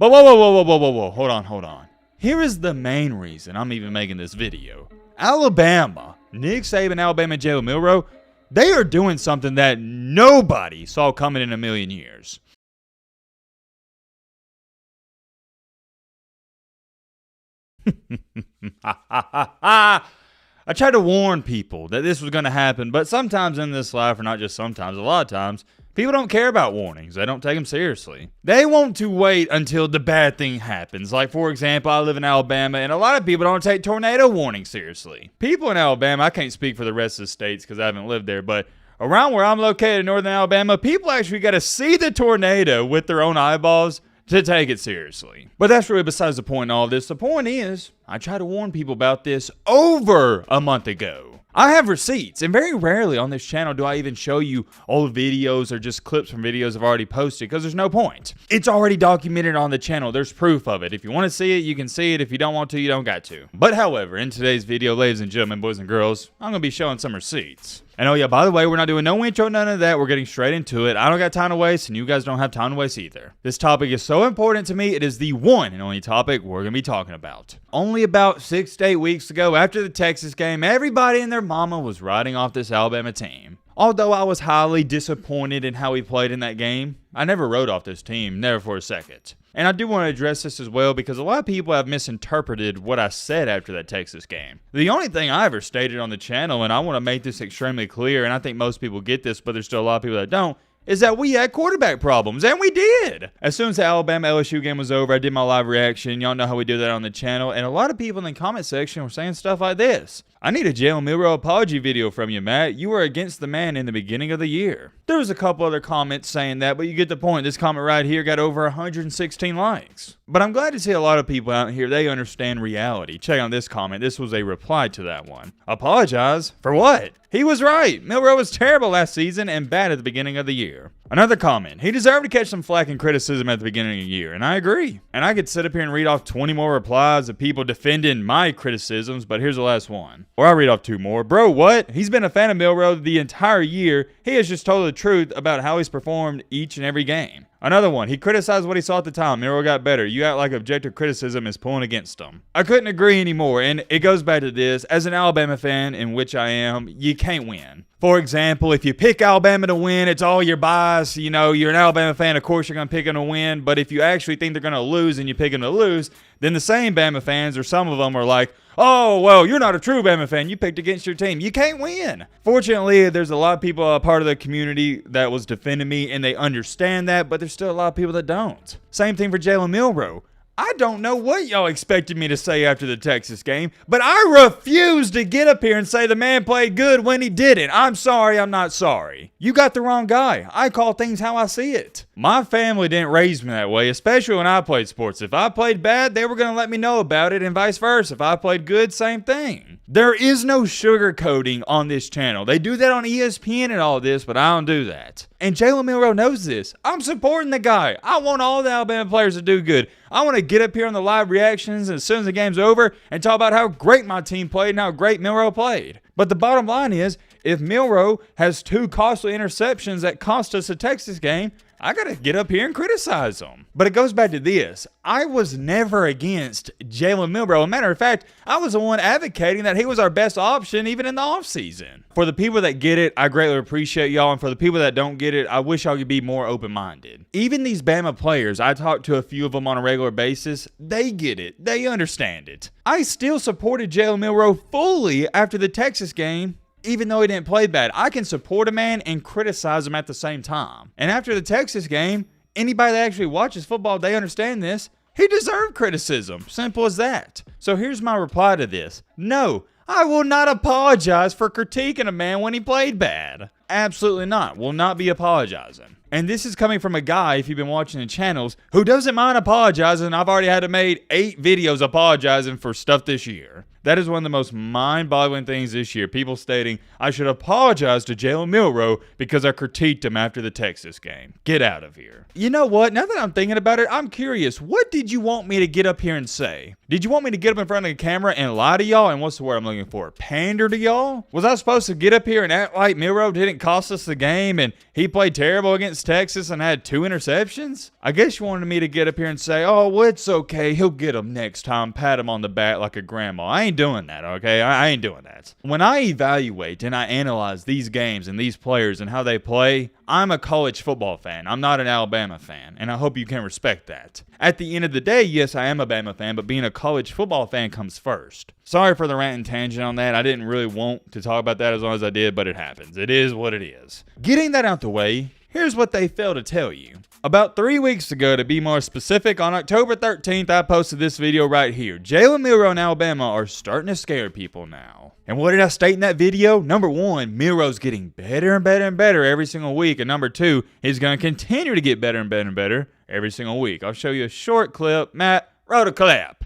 But whoa. Hold on. Here is the main reason I'm even making this video. Alabama, Nick Saban, Alabama, and Jalen Milroe, they are doing something that nobody saw coming in a million years. I tried to warn people that this was going to happen, but sometimes in this life, or not just sometimes, a lot of times, people don't care about warnings. They don't take them seriously. They want to wait until the bad thing happens. Like, for example, I live in Alabama, and a lot of people don't take tornado warnings seriously. People in Alabama, I can't speak for the rest of the states because I haven't lived there, but around where I'm located in northern Alabama, people actually got to see the tornado with their own eyeballs to take it seriously. But that's really besides the point in all this. The point is, I tried to warn people about this over a month ago. I have receipts, and very rarely on this channel do I even show you old videos or just clips from videos I've already posted, because there's no point. It's already documented on the channel. There's proof of it. If you want to see it, you can see it. If you don't want to, you don't got to. But however, in today's video, ladies and gentlemen, boys and girls, I'm going to be showing some receipts. And oh yeah, by the way, we're not doing no intro, none of that. We're getting straight into it. I don't got time to waste, and you guys don't have time to waste either. This topic is so important to me, it is the one and only topic we're going to be talking about. Only about 6 to 8 weeks ago, after the Texas game, everybody and their mama was riding off this Alabama team. Although I was highly disappointed in how he played in that game, I never wrote off this team, never for a second. And I do want to address this as well because a lot of people have misinterpreted what I said after that Texas game. The only thing I ever stated on the channel, and I want to make this extremely clear, and I think most people get this, but there's still a lot of people that don't, is that we had quarterback problems, and we did. As soon as the Alabama-LSU game was over, I did my live reaction. Y'all know how we do that on the channel, and a lot of people in the comment section were saying stuff like this. I need a Jalen Milroe apology video from you, Matt. You were against the man in the beginning of the year. There was a couple other comments saying that, but you get the point. This comment right here got over 116 likes. But I'm glad to see a lot of people out here, they understand reality. Check out this comment. This was a reply to that one. Apologize? For what? He was right. Milroe was terrible last season and bad at the beginning of the year. Another comment. He deserved to catch some flack and criticism at the beginning of the year, and I agree. And I could sit up here and read off 20 more replies of people defending my criticisms, but here's the last one. Or I'll read off 2 more. Bro, what? He's been a fan of Milroe the entire year. He has just told the truth about how he's performed each and every game. Another one. He criticized what he saw at the time. Milroe got better. You act like objective criticism is pulling against him. I couldn't agree anymore, and it goes back to this. As an Alabama fan, in which I am, you can't win. For example, if you pick Alabama to win, it's all your bias. You know, you're an Alabama fan, of course you're going to pick them to win. But if you actually think they're going to lose and you pick them to lose, then the same Bama fans, or some of them, are like, oh, well, you're not a true Bama fan. You picked against your team. You can't win. Fortunately, there's a lot of people, a part of the community that was defending me, and they understand that, but there's still a lot of people that don't. Same thing for Jalen Milroe. I don't know what y'all expected me to say after the Texas game, but I refuse to get up here and say the man played good when he didn't. I'm sorry, I'm not sorry. You got the wrong guy. I call things how I see it. My family didn't raise me that way, especially when I played sports. If I played bad, they were going to let me know about it, and vice versa. If I played good, same thing. There is no sugarcoating on this channel. They do that on ESPN and all this, but I don't do that. And Jalen Milroe knows this. I'm supporting the guy. I want all the Alabama players to do good. I want to get up here on the live reactions as soon as the game's over and talk about how great my team played and how great Milroe played. But the bottom line is, if Milroe has 2 costly interceptions that cost us a Texas game, I got to get up here and criticize him. But it goes back to this. I was never against Jalen Milroe. As a matter of fact, I was the one advocating that he was our best option even in the offseason. For the people that get it, I greatly appreciate y'all. And for the people that don't get it, I wish y'all could be more open-minded. Even these Bama players, I talk to a few of them on a regular basis, they get it. They understand it. I still supported Jalen Milroe fully after the Texas game. Even though he didn't play bad, I can support a man and criticize him at the same time. And after the Texas game, anybody that actually watches football, they understand this. He deserved criticism. Simple as that. So here's my reply to this. No, I will not apologize for critiquing a man when he played bad. Absolutely not. Will not be apologizing. And this is coming from a guy, if you've been watching the channels, who doesn't mind apologizing. I've already had to make 8 videos apologizing for stuff this year. That is one of the most mind-boggling things this year. People stating, I should apologize to Jalen Milroe because I critiqued him after the Texas game. Get out of here. You know what? Now that I'm thinking about it, I'm curious. What did you want me to get up here and say? Did you want me to get up in front of the camera and lie to y'all? And what's the word I'm looking for? Pander to y'all? Was I supposed to get up here and act like Milroe didn't cost us the game and he played terrible against Texas and had 2 interceptions? I guess you wanted me to get up here and say, oh, well, it's okay. He'll get them next time. Pat him on the back like a grandma. I ain't doing that, okay? I ain't doing that. When I evaluate and I analyze these games and these players and how they play, I'm a college football fan. I'm not an Alabama fan, and I hope you can respect that. At the end of the day, yes, I am a Bama fan, but being a college football fan comes first. Sorry for the rant and tangent on that. I didn't really want to talk about that as long as I did, but it happens. It is what it is. Getting that out the way, here's what they fail to tell you. About 3 weeks ago, to be more specific, on October 13th, I posted this video right here. Jalen Milroe and Alabama are starting to scare people now. And what did I state in that video? Number 1, Milroe's getting better and better and better every single week. And number 2, he's going to continue to get better and better and better every single week. I'll show you a short clip. Matt, roll the clip.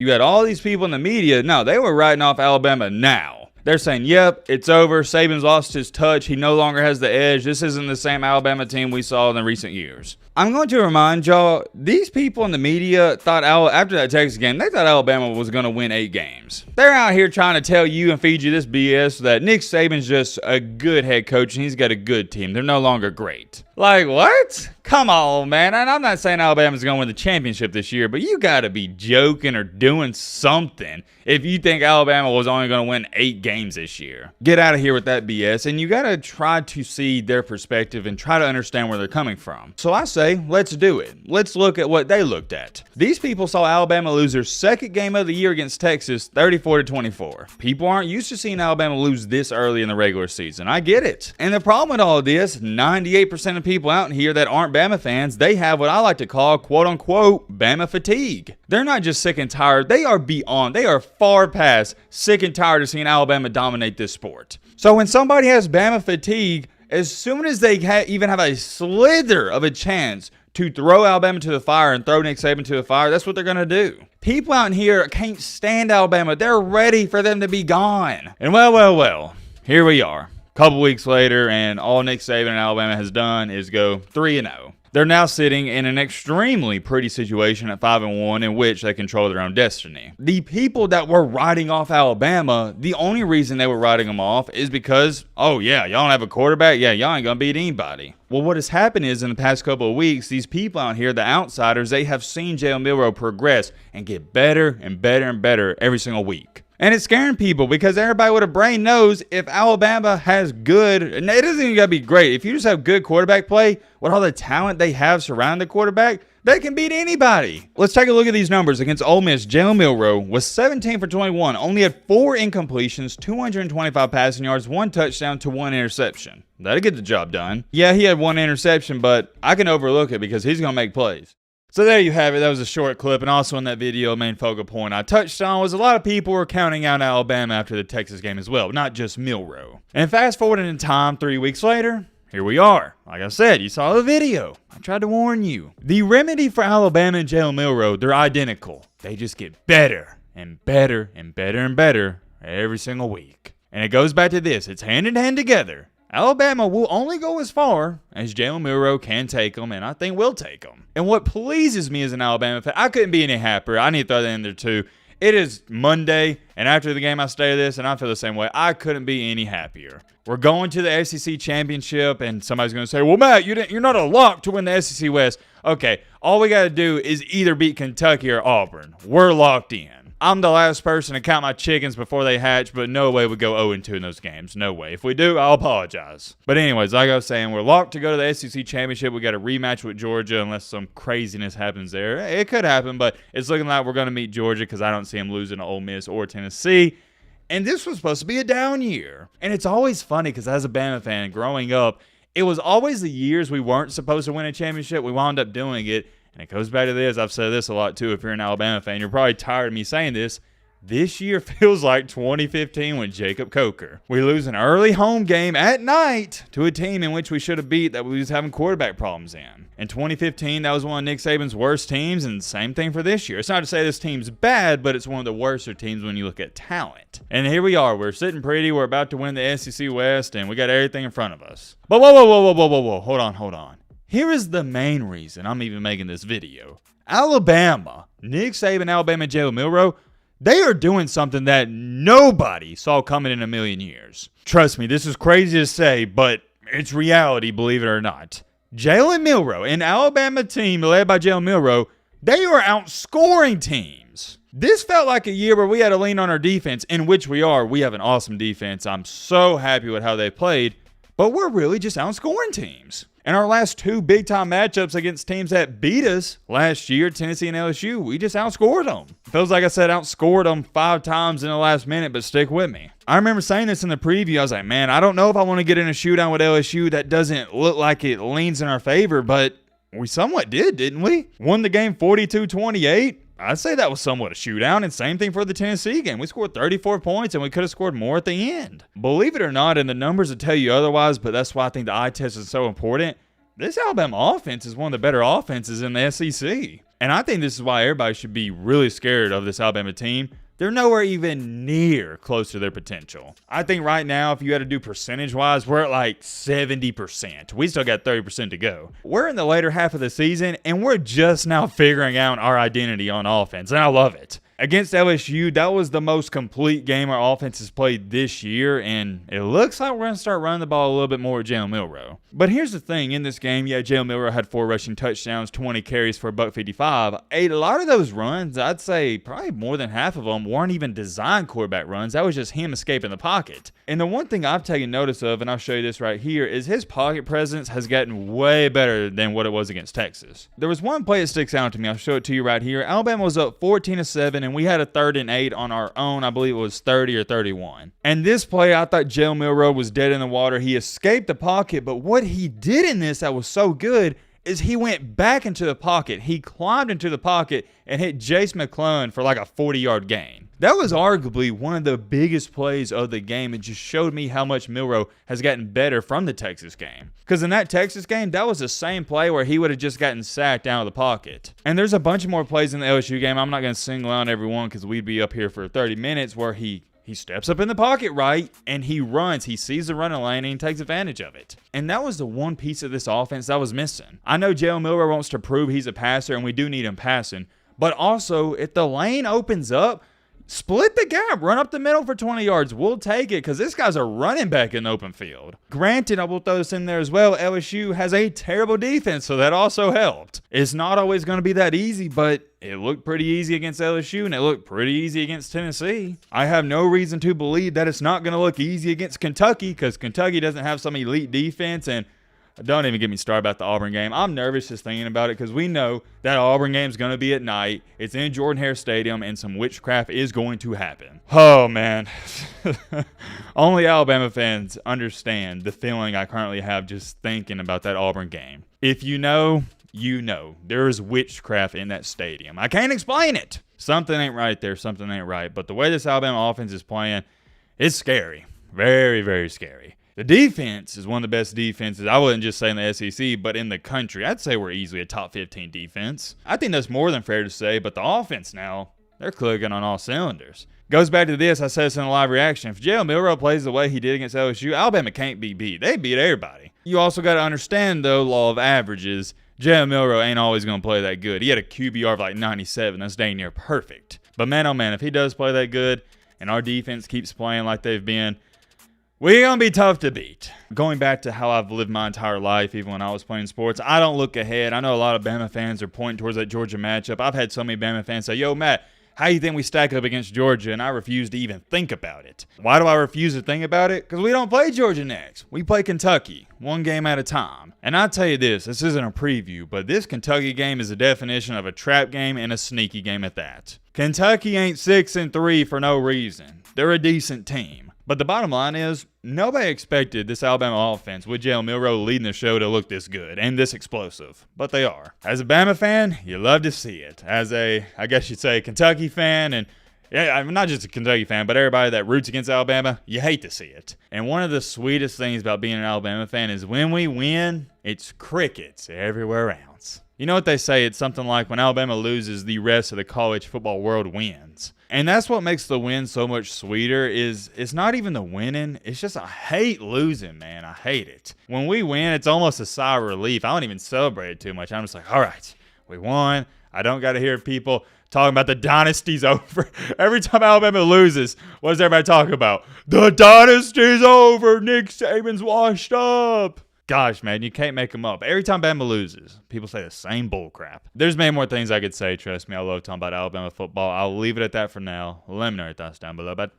You had all these people in the media. No, they were writing off Alabama now. They're saying, yep, it's over. Saban's lost his touch. He no longer has the edge. This isn't the same Alabama team we saw in the recent years. I'm going to remind y'all, these people in the media thought after that Texas game, they thought Alabama was going to win 8 games. They're out here trying to tell you and feed you this BS that Nick Saban's just a good head coach and he's got a good team. They're no longer great. Like, what? Come on, man. And I'm not saying Alabama's going to win the championship this year, but you got to be joking or doing something if you think Alabama was only going to win 8 games this year. Get out of here with that BS, and you got to try to see their perspective and try to understand where they're coming from. So I say, let's do it. Let's look at what they looked at. These people saw Alabama lose their second game of the year against Texas, 34-24. People aren't used to seeing Alabama lose this early in the regular season. I get it. And the problem with all of this, 98% of people out here that aren't Bama fans, they have what I like to call, quote unquote, Bama fatigue. They're not just sick and tired. They are far past sick and tired of seeing Alabama dominate this sport. So when somebody has Bama fatigue, as soon as they even have a slither of a chance to throw Alabama to the fire and throw Nick Saban to the fire, that's what they're going to do. People out here can't stand Alabama. They're ready for them to be gone. And well, here we are. Couple weeks later, and all Nick Saban and Alabama has done is go 3-0. They're now sitting in an extremely pretty situation at 5-1 in which they control their own destiny. The people that were writing off Alabama, the only reason they were writing them off is because, oh yeah, y'all don't have a quarterback? Yeah, y'all ain't gonna beat anybody. Well, what has happened is in the past couple of weeks, these people out here, the outsiders, they have seen Jalen Milroe progress and get better and better and better every single week. And it's scaring people because everybody with a brain knows if Alabama has good, and it doesn't even got to be great, if you just have good quarterback play, with all the talent they have surrounding the quarterback, they can beat anybody. Let's take a look at these numbers. Against Ole Miss, Jalen Milroe was 17 for 21, only had 4 incompletions, 225 passing yards, 1 touchdown to 1 interception. That'll get the job done. Yeah, he had 1 interception, but I can overlook it because he's going to make plays. So there you have it. That was a short clip, and also in that video, main focal point I touched on was a lot of people were counting out Alabama after the Texas game as well, not just Milroe. And fast forwarding in time, 3 weeks later, here we are. Like I said, you saw the video. I tried to warn you. The remedy for Alabama and Jalen Milroe, they're identical. They just get better and better and better and better every single week. And it goes back to this. It's hand in hand together. Alabama will only go as far as Jalen Milroe can take them, and I think will take them. And what pleases me as an Alabama fan, I couldn't be any happier. I need to throw that in there too. It is Monday, and after the game I say this, and I feel the same way. I couldn't be any happier. We're going to the SEC championship, and somebody's going to say, well, Matt, you're not a lock to win the SEC West. Okay, all we got to do is either beat Kentucky or Auburn. We're locked in. I'm the last person to count my chickens before they hatch, but no way we go 0-2 in those games. No way. If we do, I'll apologize. But anyways, like I was saying, we're locked to go to the SEC championship. We got a rematch with Georgia unless some craziness happens there. It could happen, but it's looking like we're going to meet Georgia because I don't see them losing to Ole Miss or Tennessee. And this was supposed to be a down year. And it's always funny because as a Bama fan growing up, it was always the years we weren't supposed to win a championship. We wound up doing it. And it goes back to this. I've said this a lot too. If you're an Alabama fan, you're probably tired of me saying this. This year feels like 2015 with Jacob Coker. We lose an early home game at night to a team in which we should have beat that we was having quarterback problems in. In 2015, that was one of Nick Saban's worst teams, and same thing for this year. It's not to say this team's bad, but it's one of the worst teams when you look at talent. And here we are. We're sitting pretty. We're about to win the SEC West, and we got everything in front of us. But whoa. Hold on. Here is the main reason I'm even making this video. Alabama, Nick Saban, Alabama, Jalen Milroe, they are doing something that nobody saw coming in a million years. Trust me, this is crazy to say, but it's reality, believe it or not. Jalen Milroe, an Alabama team led by Jalen Milroe, they are outscoring teams. This felt like a year where we had to lean on our defense, in which we are. We have an awesome defense. I'm so happy with how they played, but we're really just outscoring teams. In our last two big-time matchups against teams that beat us last year, Tennessee and LSU, we just outscored them. Feels like I said outscored them 5 times in the last minute, but stick with me. I remember saying this in the preview. I was like, man, I don't know if I want to get in a shoodown with LSU. That doesn't look like it leans in our favor, but we somewhat did, didn't we? Won the game 42-28. I'd say that was somewhat a shootout, and same thing for the Tennessee game. We scored 34 points, and we could have scored more at the end. Believe it or not, and the numbers will tell you otherwise, but that's why I think the eye test is so important. This Alabama offense is one of the better offenses in the SEC. And I think this is why everybody should be really scared of this Alabama team. They're nowhere even near close to their potential. I think right now, if you had to do percentage-wise, we're at like 70%. We still got 30% to go. We're in the later half of the season, and we're just now figuring out our identity on offense, and I love it. Against LSU, that was the most complete game our offense has played this year, and it looks like we're going to start running the ball a little bit more with Jalen Milroe. But here's the thing. In this game, Jalen Milroe had 4 rushing touchdowns, 20 carries for $155. A lot of those runs, I'd say probably more than half of them, weren't even designed quarterback runs. That was just him escaping the pocket. And the one thing I've taken notice of, and I'll show you this right here, is his pocket presence has gotten way better than what it was against Texas. There was one play that sticks out to me. I'll show it to you right here. Alabama was up 14-7, and we had a 3rd and 8 on our own. I believe it was 30 or 31. And this play, I thought Jalen Milroe was dead in the water. He escaped the pocket, but what he did in this that was so good is he went back into the pocket. He climbed into the pocket and hit Jace McClellan for like a 40-yard gain. That was arguably one of the biggest plays of the game. It just showed me how much Milroe has gotten better from the Texas game. Because in that Texas game, that was the same play where he would have just gotten sacked out of the pocket. And there's a bunch of more plays in the LSU game. I'm not going to single out every one because we'd be up here for 30 minutes where he steps up in the pocket, right, and he runs. He sees the running lane, and he takes advantage of it. And that was the one piece of this offense that was missing. I know Jalen Milroe wants to prove he's a passer, and we do need him passing. But also, if the lane opens up, split the gap, run up the middle for 20 yards. We'll take it because this guy's a running back in the open field. Granted, I will throw this in there as well. LSU has a terrible defense, so that also helped. It's not always going to be that easy, but it looked pretty easy against LSU, and it looked pretty easy against Tennessee. I have no reason to believe that it's not going to look easy against Kentucky because Kentucky doesn't have some elite defense, and don't even get me started about the Auburn game. I'm nervous just thinking about it because we know that Auburn game is going to be at night. It's in Jordan-Hare Stadium, and some witchcraft is going to happen. Oh, man. Only Alabama fans understand the feeling I currently have just thinking about that Auburn game. If you know, you know. There is witchcraft in that stadium. I can't explain it. Something ain't right there. Something ain't right. But the way this Alabama offense is playing, it's scary. Very, very scary. The defense is one of the best defenses, I wouldn't just say in the SEC, but in the country. I'd say we're easily a top 15 defense. I think that's more than fair to say, but the offense now, they're clicking on all cylinders. Goes back to this, I said this in a live reaction. If Jalen Milroe plays the way he did against LSU, Alabama can't be beat. They beat everybody. You also got to understand, though, law of averages. Jalen Milroe ain't always going to play that good. He had a QBR of like 97. That's dang near perfect. But man, oh man, if he does play that good and our defense keeps playing like they've been, we're going to be tough to beat. Going back to how I've lived my entire life, even when I was playing sports, I don't look ahead. I know a lot of Bama fans are pointing towards that Georgia matchup. I've had so many Bama fans say, yo, Matt, how do you think we stack up against Georgia? And I refuse to even think about it. Why do I refuse to think about it? Because we don't play Georgia next. We play Kentucky, one game at a time. And I'll tell you this isn't a preview, but this Kentucky game is a definition of a trap game and a sneaky game at that. Kentucky ain't 6-3 for no reason. They're a decent team. But the bottom line is, nobody expected this Alabama offense with Jalen Milroe leading the show to look this good and this explosive. But they are. As a Bama fan, you love to see it. As a, I guess you'd say, Kentucky fan, and Yeah, I'm not just a Kentucky fan, but everybody that roots against Alabama, you hate to see it. And one of the sweetest things about being an Alabama fan is when we win, it's crickets everywhere else. You know what they say? It's something like when Alabama loses, the rest of the college football world wins. And that's what makes the win so much sweeter is it's not even the winning. It's just I hate losing, man. I hate it. When we win, it's almost a sigh of relief. I don't even celebrate it too much. I'm just like, all right, we won. I don't got to hear people talking about the dynasty's over. Every time Alabama loses, what does everybody talk about? The dynasty's over. Nick Saban's washed up. Gosh, man, you can't make them up. Every time Bama loses, people say the same bull crap. There's many more things I could say. Trust me, I love talking about Alabama football. I'll leave it at that for now. Let me know your thoughts down below. But